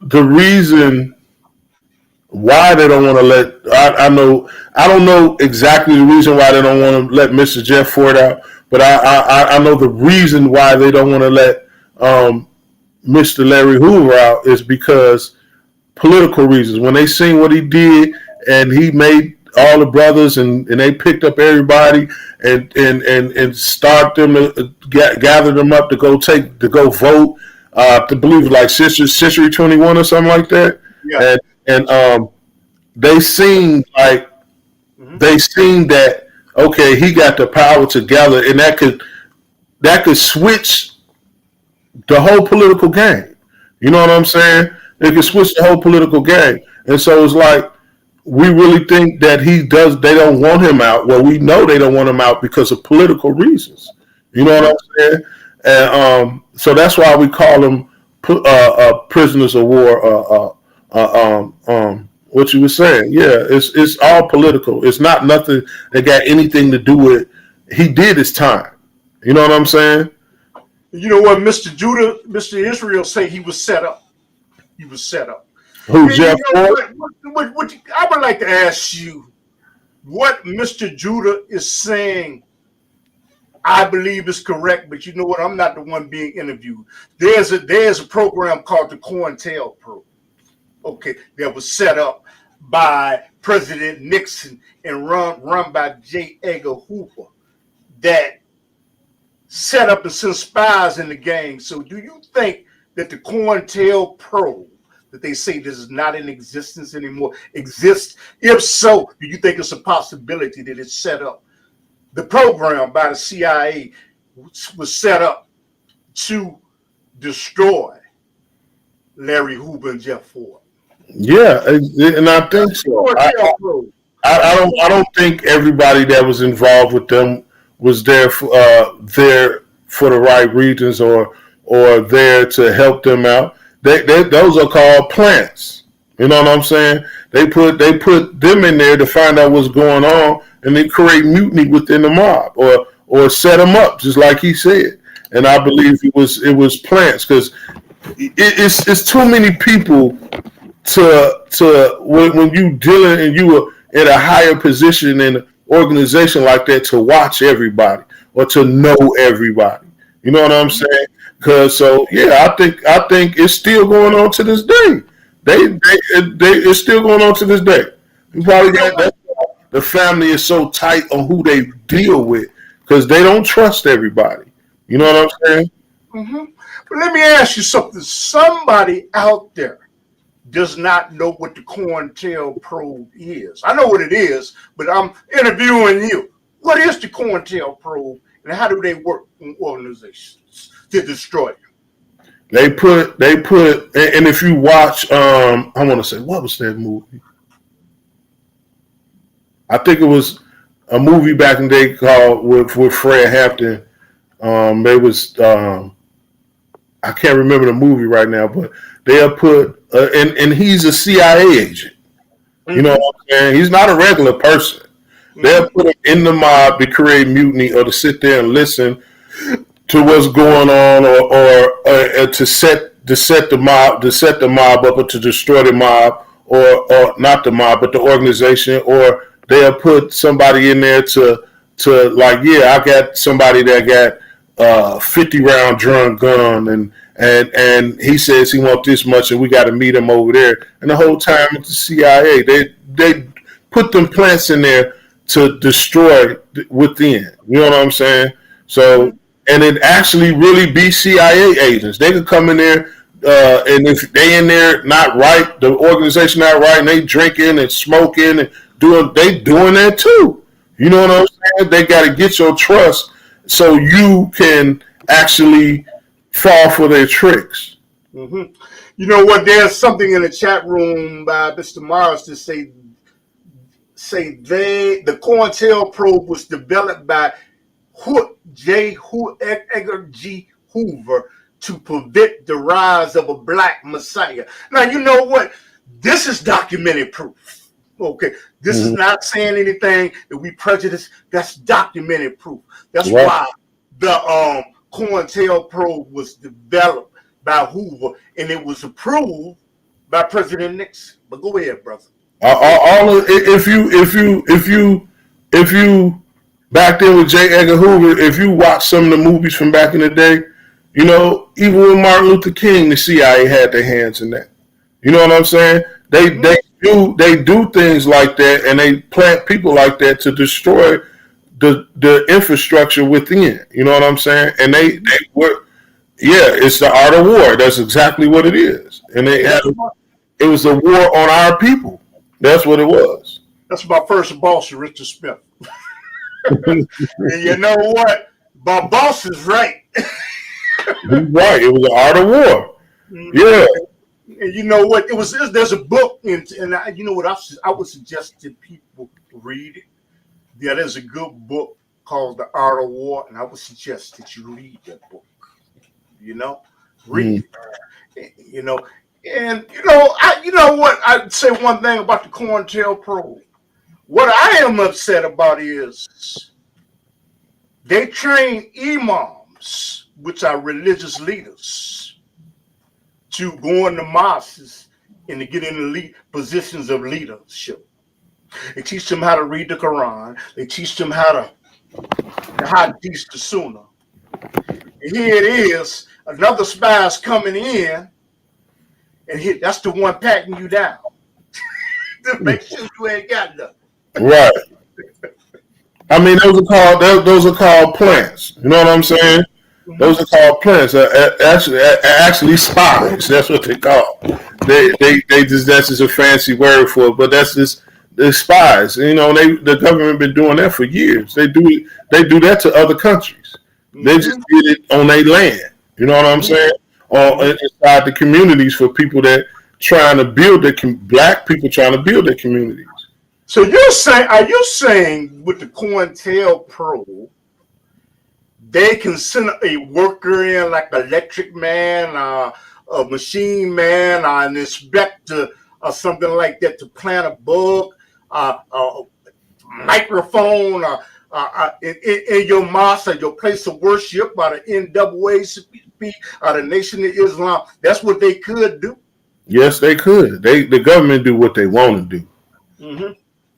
the reason why they don't want to I don't know exactly the reason why they don't want to let Mr. Jeff Ford out, but I know the reason why they don't want to let Mr. Larry Hoover out is because political reasons. When they seen what he did and he made all the brothers and they picked up everybody and start them to gather them up to go vote. To believe like Century 21 or something like that. Yeah. And they seen like they seen that okay, he got the power to gather and that could switch the whole political game. You know what I'm saying? It could switch the whole political game. And so it's like we really think that they don't want him out. Well, we know they don't want him out because of political reasons. You know what I'm saying? And so that's why we call them prisoners of war. What you were saying, yeah, it's all political. It's not nothing that got anything to do with. He did his time. You know what I'm saying? You know what, Mr. Israel say he was set up. He was set up. Who, Jeff Ford? I would like to ask you what Mr. Judah is saying. I believe is correct, but you know what? I'm not the one being interviewed. There's a program called the COINTELPRO, okay, that was set up by President Nixon and run by J. Edgar Hoover that set up and sent spies in the game. So do you think that the COINTELPRO that they say this is not in existence anymore exists? If so, do you think it's a possibility that it's set up? The program by the CIA was set up to destroy Larry Hoover and Jeff Ford. Yeah, and I think so. I don't think everybody that was involved with them was there for the right reasons or there to help them out. Those are called plants. You know what I'm saying? They put them in there to find out what's going on, and they create mutiny within the mob or set them up, just like he said. And I believe it was plants because it's too many people to when you dealing and you are in a higher position in an organization like that to watch everybody or to know everybody. You know what I'm saying? Because I think it's still going on to this day. It's still going on to this day. You probably got that. The family is so tight on who they deal with because they don't trust everybody. You know what I'm saying? Mm-hmm. But let me ask you something. Somebody out there does not know what the COINTELPRO is. I know what it is, but I'm interviewing you. What is the COINTELPRO, and how do they work in organizations to destroy you? They put, and if you watch, I want to say, what was that movie? I think it was a movie back in the day called with Fred Hampton. It was, I can't remember the movie right now, but they'll put, and he's a CIA agent. You know what I'm saying? He's not a regular person. They'll put him in the mob to create mutiny or to sit there and listen to what's going on or to set the mob up or to destroy the mob or not the mob but the organization, or they'll put somebody in there to like, yeah, I got somebody that got 50-round drum gun and he says he wants this much and we got to meet him over there, and the whole time it's the CIA. They put them plants in there to destroy within. You know what I'm saying? So, and it actually really be CIA agents. They could come in there, and if they in there not right, the organization not right, and they drinking and smoking and doing that too. You know what I'm saying? They got to get your trust so you can actually fall for their tricks. Mm-hmm. You know what? There's something in the chat room by Mr. Morris to say the COINTELPRO was developed by Edgar G. Hoover to prevent the rise of a black messiah. Now, you know what? This is documented proof. Okay, this is not saying anything that we prejudice. That's documented proof. That's why the COINTELPRO was developed by Hoover, and it was approved by President Nixon. But go ahead, brother. All of, if you back then with J. Edgar Hoover, if you watch some of the movies from back in the day, you know, even with Martin Luther King, the CIA had their hands in that. You know what I'm saying? They do things like that, and they plant people like that to destroy the infrastructure within. You know what I'm saying? And they were, yeah, it's the art of war. That's exactly what it is. And it was a war on our people. That's what it was. That's my first boss, Richard Smith. And you know what? My boss is right. Right. It was the art of war. Yeah. And you know what? There's a book, and you know what? I would suggest that people read it. Yeah, there's a good book called The Art of War, and I would suggest that you read that book. You know, read it. You know, and you know what? I'd say one thing about the COINTELPRO. What I am upset about is they train imams, which are religious leaders, to go into mosques and to get in positions of leadership. They teach them how to read the Quran. They teach them how to teach the Sunnah. And here it is, another spy's coming in, and that's the one patting you down to make sure you ain't got nothing. Right. I mean, those are called plants. You know what I'm saying? Those are called plants. Actually, spies. That's what they call. They just, that's just a fancy word for it. But that's just the spies. You know, the government been doing that for years. They do that to other countries. They just did it on their land. You know what I'm saying? Or inside the communities for people that trying to build black people trying to build their communities. So are you saying with the COINTELPRO, they can send a worker in like an electric man, a machine man, an inspector, or something like that to plant a bug, a microphone, in your mosque or your place of worship, by the NAACP or the Nation of Islam? That's what they could do. Yes, they could. The government do what they want to do. Mm-hmm.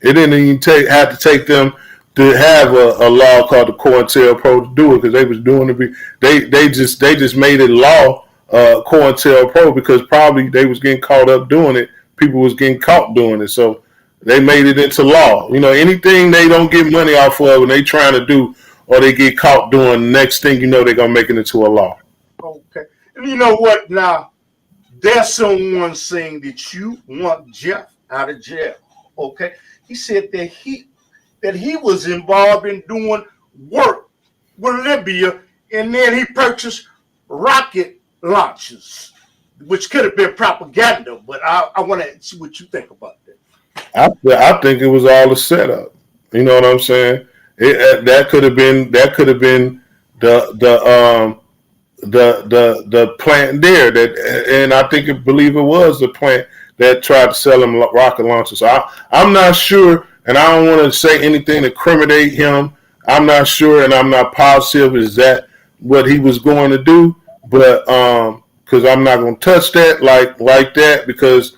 It didn't even have to take them to have a law called the COINTELPRO to do it, because they was doing it. They just made it law, COINTELPRO, because probably they was getting caught up doing it. People was getting caught doing it, so they made it into law. You know, anything they don't get money off of and they trying to do, or they get caught doing, next thing you know, they're gonna make it into a law. Okay, and you know what? Now, there's someone saying that you want Jeff out of jail. Okay. He said that he was involved in doing work with Libya, and then he purchased rocket launchers, which could have been propaganda. But I want to see what you think about that. I think it was all a setup. You know what I'm saying? That could have been the plant there and I believe it was the plant that tried to sell him rocket launchers. I'm not sure, and I don't want to say anything to incriminate him. I'm not sure, and I'm not positive is that what he was going to do, but because I'm not going to touch that like that, because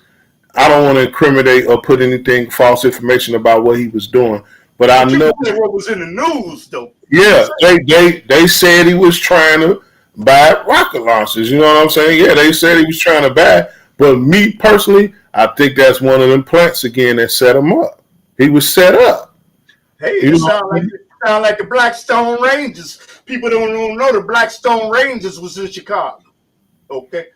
I don't want to incriminate or put anything false information about what he was doing. But I know what was in the news, though. Yeah, they said he was trying to buy rocket launchers. You know what I'm saying? Yeah, they said he was trying to buy. But me personally, I think that's one of them plants again that set him up. He was set up. Hey, it sound like the Blackstone Rangers. People don't know the Blackstone Rangers was in Chicago. Okay,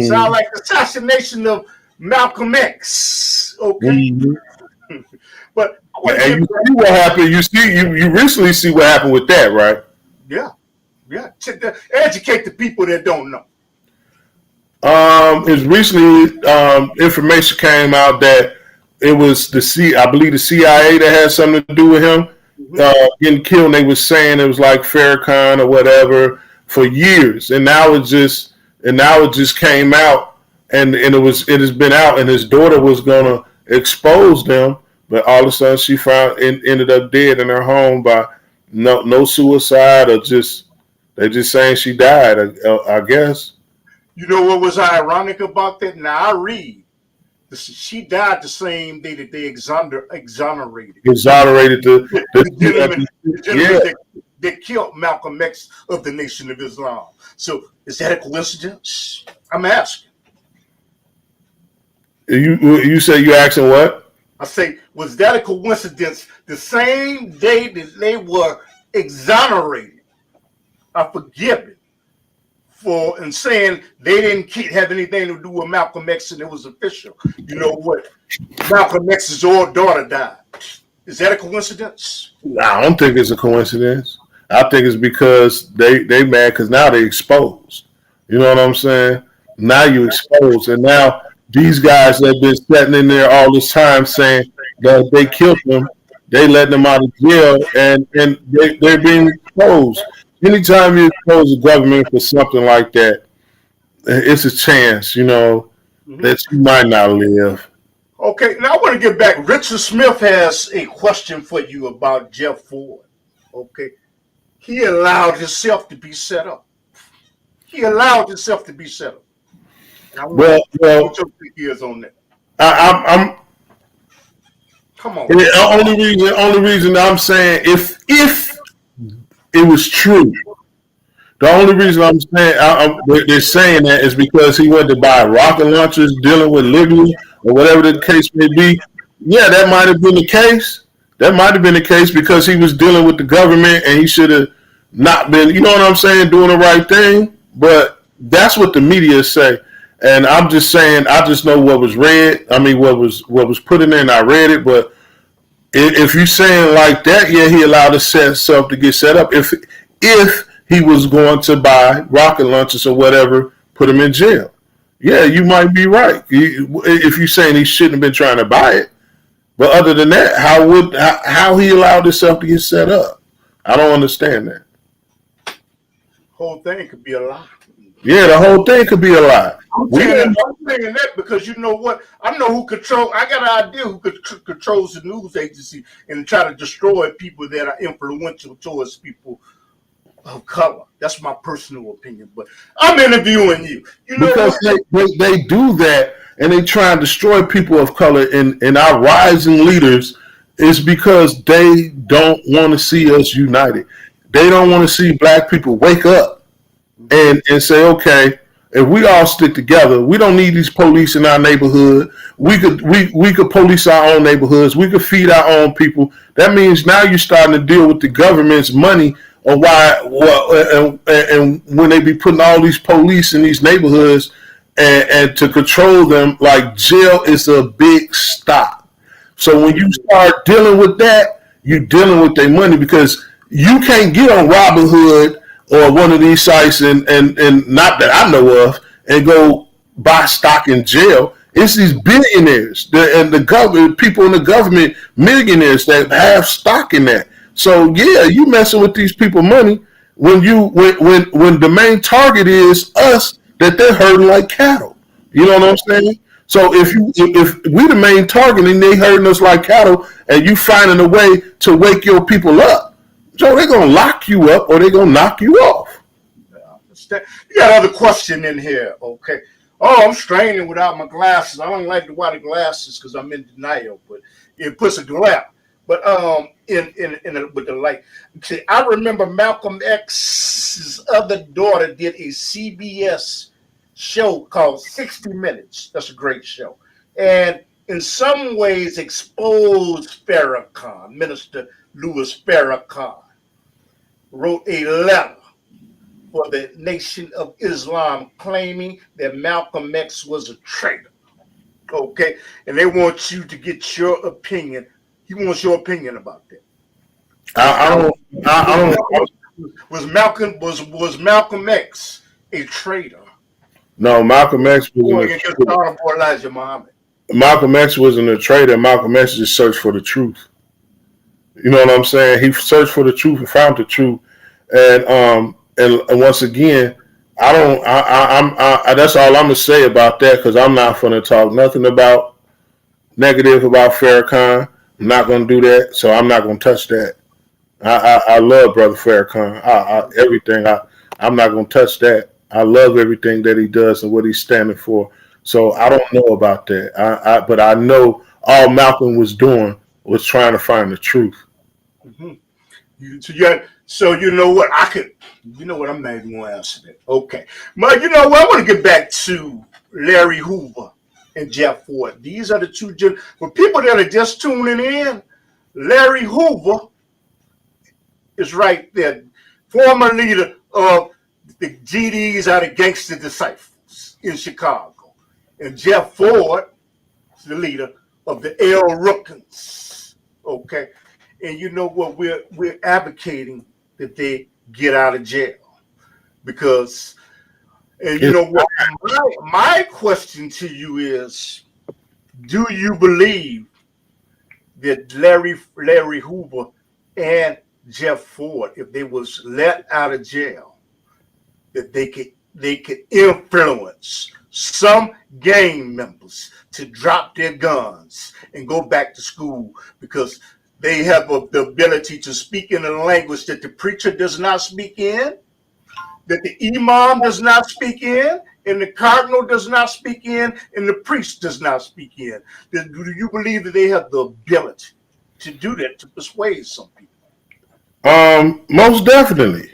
sound like the assassination of Malcolm X. Okay, but and you see what happened. You recently see what happened with that, right? Yeah. Educate the people that don't know. It's recently information came out that it was I believe the CIA that had something to do with him getting killed. And they was saying it was like Farrakhan or whatever for years, and now it just came out, and it has been out, and his daughter was gonna expose them, but all of a sudden she ended up dead in her home by no suicide, or they just saying she died. I guess. You know what was ironic about that? Now I read, She died the same day that they exonerated the gentleman that killed Malcolm X of the Nation of Islam. So is that a coincidence? I'm asking. You say you asking what? I say, was that a coincidence? The same day that they were exonerated, forgiven for and saying they didn't have anything to do with Malcolm X and it was official. You know what? Malcolm X's old daughter died. Is that a coincidence? I don't think it's a coincidence. I think it's because they mad because now they exposed. You know what I'm saying? Now you exposed, and now these guys that have been sitting in there all this time saying that they killed them, they let them out of jail, and they're being exposed. Anytime you expose the government for something like that, it's a chance, that you might not live. Okay, now I want to get back. Richard Smith has a question for you about Jeff Ford. Okay, he allowed himself to be set up. Well, what your take is on that? I'm. Come on. The only reason I'm saying if it was true, the only reason I'm saying they're saying that is because he went to buy rocket launchers dealing with Libya or whatever the case may be. Yeah, that might have been the case. That might have been the case because he was dealing with the government and he should have not been, you know what I'm saying, doing the right thing. But that's what the media say. And I'm just saying, I just know what was read. I mean, what was put in there, and I read it. But if you're saying like that, yeah, he allowed himself to get set up. If he was going to buy rocket launchers or whatever, put him in jail. Yeah, you might be right. If you're saying he shouldn't have been trying to buy it. But other than that, how he allowed himself to get set up? I don't understand that. Whole thing could be a lie. Yeah, the whole thing could be a lie. I'm saying that because you know what? I know who control. I got an idea who controls the news agency and try to destroy people that are influential towards people of color. That's my personal opinion. But I'm interviewing you. You know because they do that and they try and destroy people of color and our rising leaders is because they don't want to see us united. They don't want to see black people wake up and say, okay, if we all stick together, we don't need these police in our neighborhood. We could police our own neighborhoods. We could feed our own people. That means now you're starting to deal with the government's money and when they be putting all these police in these neighborhoods and to control them, like jail is a big stop. So when you start dealing with that, you're dealing with their money because you can't get on Robinhood or one of these sites and not that I know of and go buy stock in jail. It's these billionaires and the government, people in the government, millionaires that have stock in that. So yeah, you messing with these people money when the main target is us that they're herding like cattle. You know what I'm saying? So if we the main target and they herding us like cattle and you finding a way to wake your people up, so they're gonna lock you up or they're gonna knock you off. You got another question in here, okay? Oh, I'm straining without my glasses. I don't like to wear the glasses because I'm in denial, but it puts a glare. But with the light, see, I remember Malcolm X's other daughter did a CBS show called 60 Minutes. That's a great show, and in some ways exposed Farrakhan. Minister Louis Farrakhan wrote a letter for the Nation of Islam claiming that Malcolm X was a traitor. Okay, and they want you to get your opinion. He wants your opinion about that. I don't. Was Malcolm X a traitor? No, Malcolm X Elijah Muhammad. Malcolm X wasn't a traitor. Malcolm X just searched for the truth. You know what I'm saying? He searched for the truth and found the truth. And once again, that's all I'm gonna say about that because I'm not gonna talk nothing about negative about Farrakhan. I'm not gonna do that, so I'm not gonna touch that. I love Brother Farrakhan. Everything. I'm not gonna touch that. I love everything that he does and what he's standing for. So I don't know about that. But I know all Malcolm was doing was trying to find the truth. Mm-hmm. So you know what? You know what? I'm not even going to answer that. Okay. But you know what? I want to get back to Larry Hoover and Jeff Ford. These are the two, for people that are just tuning in, Larry Hoover is right there, former leader of the GDs out of Gangster Disciples in Chicago. And Jeff Ford is the leader of the Rukns. Okay. And you know what? We're advocating that they get out of jail. Because, and you know what? My question to you is, do you believe that Larry Hoover and Jeff Ford, if they was let out of jail, that they could influence some gang members to drop their guns and go back to school because they have the ability to speak in a language that the preacher does not speak in, that the imam does not speak in, and the cardinal does not speak in, and the priest does not speak in. Do you believe that they have the ability to do that, to persuade some people? Most definitely.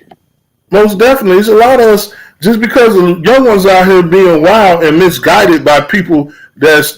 Most definitely. There's a lot of us, just because the young ones out here being wild and misguided by people that's